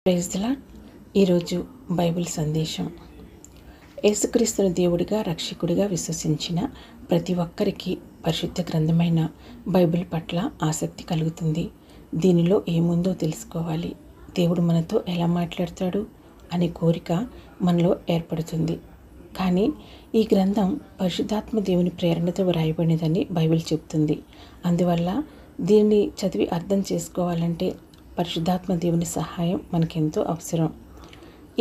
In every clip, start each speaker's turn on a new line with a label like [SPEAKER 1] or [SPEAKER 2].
[SPEAKER 1] Praise the lord. ఈరోజు Bible సందేశం. యేసుక్రీస్తుని దేవుడిగా రక్షకుడిగా విశ్వసించిన ప్రతి ఒక్కరికి పరిశుద్ధ గ్రంథమైన బైబిల్ పట్ల ఆసక్తి కలుగుతుంది. దీనిలో ఏముందో తెలుసుకోవాలి, దేవుడు మనతో ఎలా మాట్లాడతాడు అనే కోరిక మనలో ఏర్పడుతుంది. కానీ ఈ గ్రంథం పరిశుద్ధాత్మ దేవుని ప్రేరణతో వ్రాయబడినదని బైబిల్ చెప్తుంది. అందువల్ల దీన్ని చదివి అర్థం చేసుకోవాలంటే పరిశుద్ధాత్మ దేవుని సహాయం మనకెంతో అవసరం.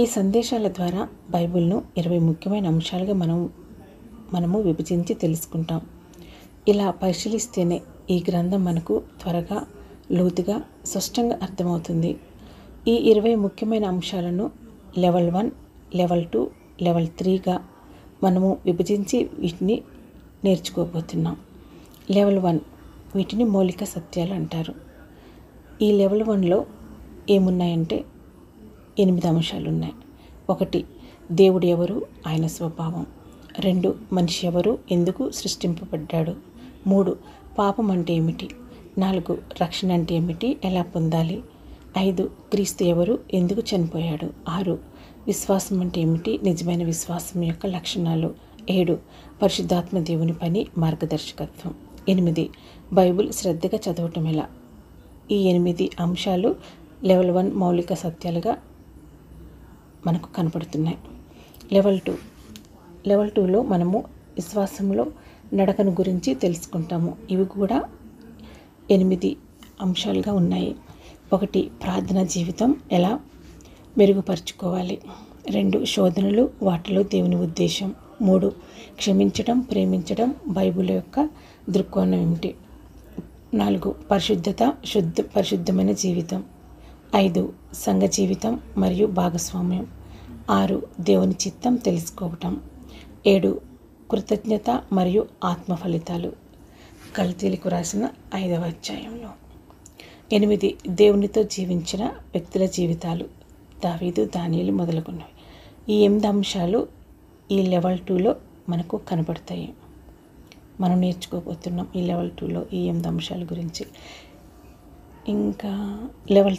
[SPEAKER 1] ఈ సందేశాల ద్వారా బైబిల్ను 20 ముఖ్యమైన అంశాలుగా మనము విభజించి తెలుసుకుంటాం. ఇలా పరిశీలిస్తేనే ఈ గ్రంథం మనకు త్వరగా, లోతుగా, స్పష్టంగా అర్థమవుతుంది. ఈ 20 ముఖ్యమైన అంశాలను లెవెల్ 1, లెవెల్ 2, లెవెల్ 3గా మనము విభజించి వీటిని నేర్చుకోబోతున్నాం. లెవెల్ 1 వీటిని మౌలిక సత్యాలు అంటారు. ఈ లెవెల్ 1లో ఏమున్నాయంటే 8 అంశాలు ఉన్నాయి. 1, దేవుడు ఎవరు, ఆయన స్వభావం. 2, మనిషి ఎవరు, ఎందుకు సృష్టింపబడ్డాడు. 3, పాపం అంటే ఏమిటి. 4, రక్షణ అంటే ఏమిటి, ఎలా పొందాలి. 5, క్రీస్తు ఎవరు, ఎందుకు చనిపోయాడు. 6, విశ్వాసం అంటే ఏమిటి, నిజమైన విశ్వాసం యొక్క లక్షణాలు. 7, పరిశుద్ధాత్మ దేవుని పని, మార్గదర్శకత్వం. 8, బైబిల్ శ్రద్ధగా చదవటం ఎలా. ఈ 8 అంశాలు లెవెల్ 1 మౌలిక సత్యాలుగా మనకు కనపడుతున్నాయి. లెవెల్ 2లో మనము విశ్వాసంలో నడకను గురించి తెలుసుకుంటాము. ఇవి కూడా 8 అంశాలుగా ఉన్నాయి. 1, ప్రార్థనా జీవితం ఎలా మెరుగుపరుచుకోవాలి. 2, శోధనలు, వాటిలో దేవుని ఉద్దేశం. 3, క్షమించడం, ప్రేమించడం, బైబిల్ యొక్క దృక్కోణం ఏమిటి. 4, పరిశుద్ధమైన జీవితం. 5, సంఘ జీవితం మరియు భాగస్వామ్యం. 6, దేవుని చిత్తం తెలుసుకోవటం. 7, కృతజ్ఞత మరియు ఆత్మ ఫలితాలు. గలతీయులకు రాసిన 5వ అధ్యాయంలో. 8, దేవునితో జీవించిన వ్యక్తుల జీవితాలు, దావీదు, దానియేలు మొదలుగున్నవి. ఈ 8 అంశాలు ఈ లెవెల్ 2లో మనకు కనబడతాయి. మనం నేర్చుకోబోతున్నాం ఈ లెవెల్ 2లో ఈ 8 అంశాల గురించి. ఇంకా లెవెల్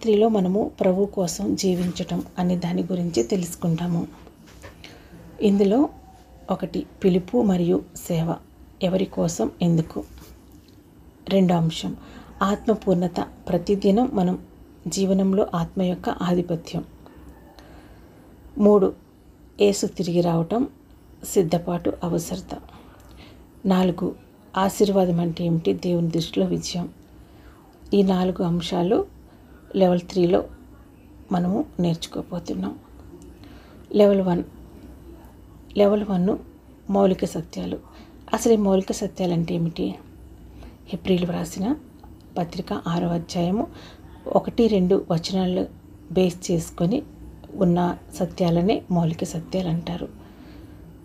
[SPEAKER 1] 3లో మనము ప్రభు కోసం జీవించటం అనే దాని గురించి తెలుసుకుంటాము. ఇందులో 1, పిలుపు మరియు సేవ, ఎవరి కోసం, ఎందుకు. 2 అంశం, ఆత్మపూర్ణత, ప్రతిదినం మనం జీవనంలో ఆత్మ యొక్క ఆధిపత్యం. 3, యేసు తిరిగి రావటం, సిద్ధపాటు, అవసరత. 4, ఆశీర్వాదం అంటే ఏమిటి, దేవుని దృష్టిలో విజయం. ఈ 4 అంశాలు లెవెల్ 3లో మనము నేర్చుకోబోతున్నాం. లెవెల్ 1 మౌలిక సత్యాలు. అసలు ఈ మౌలిక సత్యాలు అంటే ఏమిటి. హెబ్రీయులకు రాసిన పత్రిక 6వ అధ్యాయము 1-2 వచనాలు బేస్ చేసుకొని ఉన్న సత్యాలనే మౌలిక సత్యాలు అంటారు.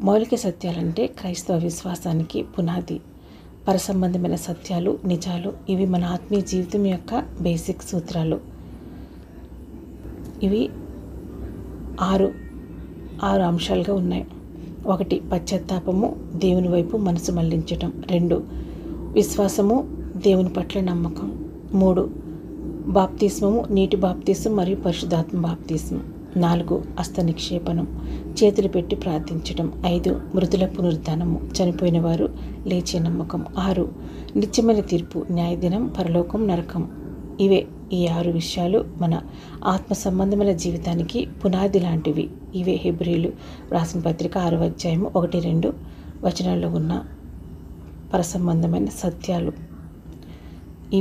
[SPEAKER 1] మౌలిక సత్యాలంటే క్రైస్తవ విశ్వాసానికి పునాది, పరసంబంధమైన సత్యాలు, నిజాలు. ఇవి మన ఆత్మీయ జీవితం యొక్క బేసిక్ సూత్రాలు. ఇవి 6 అంశాలుగా ఉన్నాయి. 1, పశ్చాత్తాపము, దేవుని వైపు మనసు మళ్లించటం. 2, విశ్వాసము, దేవుని పట్ల నమ్మకం. 3, బాప్తిస్మము, నీటి బాప్తిస్మం మరియు పరిశుద్ధాత్మ బాప్తిస్మం. 4, హస్త నిక్షేపణం, చేతులు పెట్టి ప్రార్థించడం. 5, మృతుల పునరుద్ధానము, చనిపోయిన వారు లేచే నమ్మకం. 6, నిత్యమైన తీర్పు, న్యాయదినం, పరలోకం, నరకం. ఇవే ఈ 6 విషయాలు మన ఆత్మ సంబంధమైన జీవితానికి పునాది లాంటివి. ఇవే హెబ్రీయులు రాసిన పత్రిక 6వ అధ్యాయము 1-2 వచనాల్లో ఉన్న పరసంబంధమైన సత్యాలు.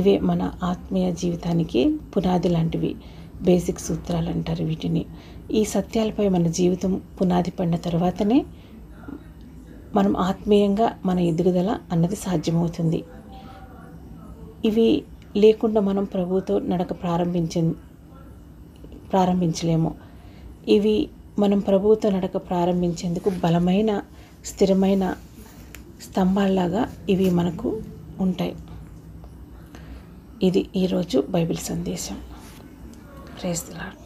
[SPEAKER 1] ఇవే మన ఆత్మీయ జీవితానికి పునాది లాంటివి, బేసిక్ సూత్రాలు అంటారు వీటిని. ఈ సత్యాలపై మన జీవితం పునాది పడిన తర్వాతనే మనం ఆత్మీయంగా మన ఎదుగుదల అన్నది సాధ్యమవుతుంది. ఇవి లేకుండా మనం ప్రభువుతో నడక ప్రారంభించలేము. ఇవి మనం ప్రభువుతో నడక ప్రారంభించేందుకు బలమైన, స్థిరమైన స్తంభాల్లాగా ఇవి మనకు ఉంటాయి. ఇది ఈరోజు బైబిల్ సందేశం. Praise the lord.